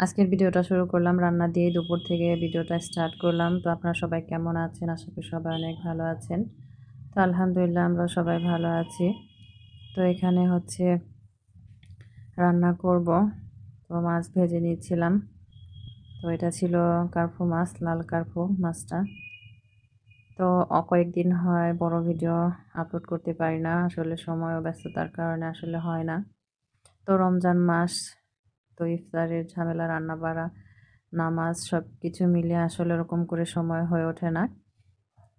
আজকের ভিডিওটা শুরু করলাম রান্না দিয়ে। দুপুর থেকে ভিডিওটা স্টার্ট করলাম। তো আপনারা সবাই কেমন আছেন? আশা করি সবাই অনেক ভালো আছেন। তো আলহামদুলিল্লাহ আমরা সবাই ভালো আছি। তো এখানে হচ্ছে রান্না করব। তো মাছ ভেজে নিচ্ছিলাম। তো এটা ছিল কার্পু মাছ, লাল কার্পু মাছটা। তো কয়েকদিন হয় বড় ভিডিও আপলোড করতে পারি না, আসলে সময় ও ব্যস্ততার কারণে আসলে হয় না। তো রমজান মাস, তো ইফতারের ঝামেলা, রান্না বাড়া, নামাজ সব কিছু মিলিয়ে আসলে ওরকম করে সময় হয়ে ওঠে না।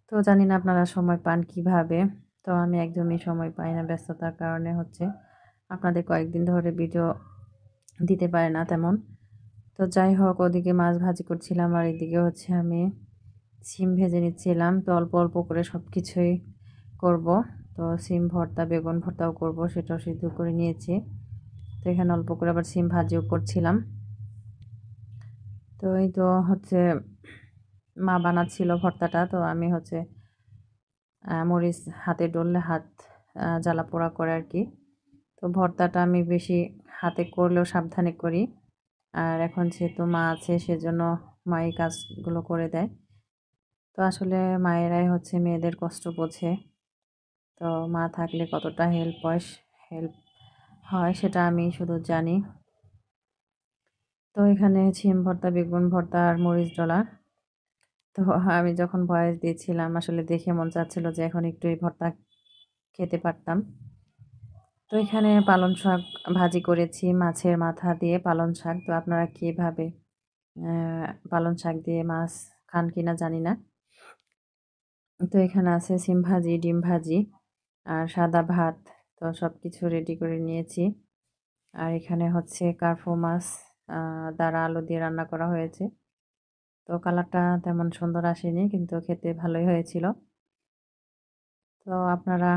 তো জানি না আপনারা সময় পান কিভাবে। তো আমি একদমই সময় পাই না, ব্যস্ততার কারণে হচ্ছে আপনাদের কয়েকদিন ধরে ভিডিও দিতে পারে না তেমন। তো যাই হোক, ওদিকে মাছ ভাজি করছিলাম আর এদিকে হচ্ছে আমি সিম ভেজে নিচ্ছিলাম। তো অল্প অল্প করে সব কিছুই করব। তো সিম ভর্তা, বেগুন ভর্তাও করব, সেটাও সিদ্ধ করে নিয়েছি। তো এখানে অল্প করে আবার সিম ভাজিও করছিলাম। তো এই তো হচ্ছে মা বানাচ্ছিল ভর্তাটা। তো আমি হচ্ছে মরিচ হাতে ডললে হাত জ্বালা পোড়া করে আর কি। তো ভর্তাটা আমি বেশি হাতে করলেও সাবধানে করি। আর এখন যেহেতু মা আছে সেজন্য মাই কাজগুলো করে দেয়। তো আসলে মায়েরাই হচ্ছে মেয়েদের কষ্ট বোঝে। তো মা থাকলে কতটা হেল্প হয় সেটা আমি শুধু জানি। তো এখানে সিম ভর্তা, বেগুন ভর্তা আর মরিচ ডলা। তো আমি যখন ভয়েস দিয়েছিলাম আসলে দেখে মন চাচ্ছিল যে এখন একটু এই ভর্তা খেতে পারতাম। তো এখানে পালং শাক ভাজি করেছি, মাছের মাথা দিয়ে পালং শাক। তো আপনারা কীভাবে পালং শাক দিয়ে মাছ খান কিনা জানি না। তো এখানে আছে সিম ভাজি, ডিম ভাজি আর সাদা ভাত। তো সব কিছু রেডি করে নিয়েছি। আর এখানে হচ্ছে কার্পু মাছ দ্বারা আলু দিয়ে রান্না করা হয়েছে। তো কালারটা তেমন সুন্দর আসেনি, কিন্তু খেতে ভালোই হয়েছিল। তো আপনারা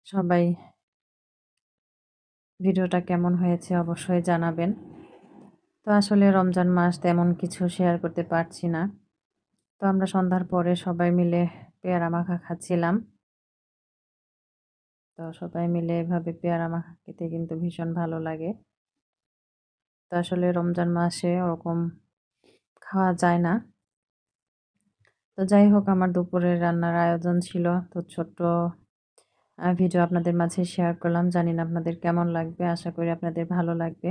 সবাই ভিডিওটা কেমন হয়েছে অবশ্যই জানাবেন। তো আসলে রমজান মাস তেমন কিছু শেয়ার করতে পারছি না। তো আমরা সন্ধ্যার পরে সবাই মিলে পেয়ারা মাখা খাচ্ছিলাম। তো সবাই মিলে এভাবে পেয়ারা মাখা খেতে কিন্তু ভীষণ ভালো লাগে। তো আসলে রমজান মাসে ওরকম খাওয়া যায় না। তো যাই হোক, আমার দুপুরের রান্নার আয়োজন ছিল। তো ছোট্ট ভিডিও আপনাদের মাঝে শেয়ার করলাম। জানি না আপনাদের কেমন লাগবে, আশা করি আপনাদের ভালো লাগবে।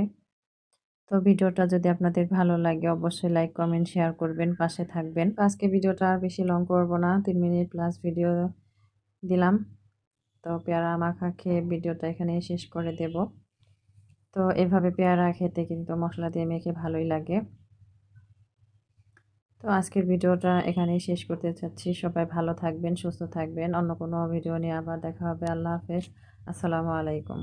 তো ভিডিওটা যদি আপনাদের ভালো লাগে অবশ্যই লাইক, কমেন্ট, শেয়ার করবেন, পাশে থাকবেন। তো আজকে ভিডিওটা আর বেশি লং করব না, 3 মিনিট প্লাস ভিডিও দিলাম। তো পেয়ারা মাখা খেয়ে ভিডিওটা এখানেই শেষ করে দেব। তো এভাবে পেয়ারা খেতে কিন্তু মশলা দিয়ে মেখে ভালোই লাগে। তো আজকের ভিডিওটা এখানেই শেষ করতে চাচ্ছি। সবাই ভালো থাকবেন, সুস্থ থাকবেন। অন্য কোনো ভিডিও নিয়ে আবার দেখা হবে। আল্লাহ হাফেজ। আসসালামু আলাইকুম।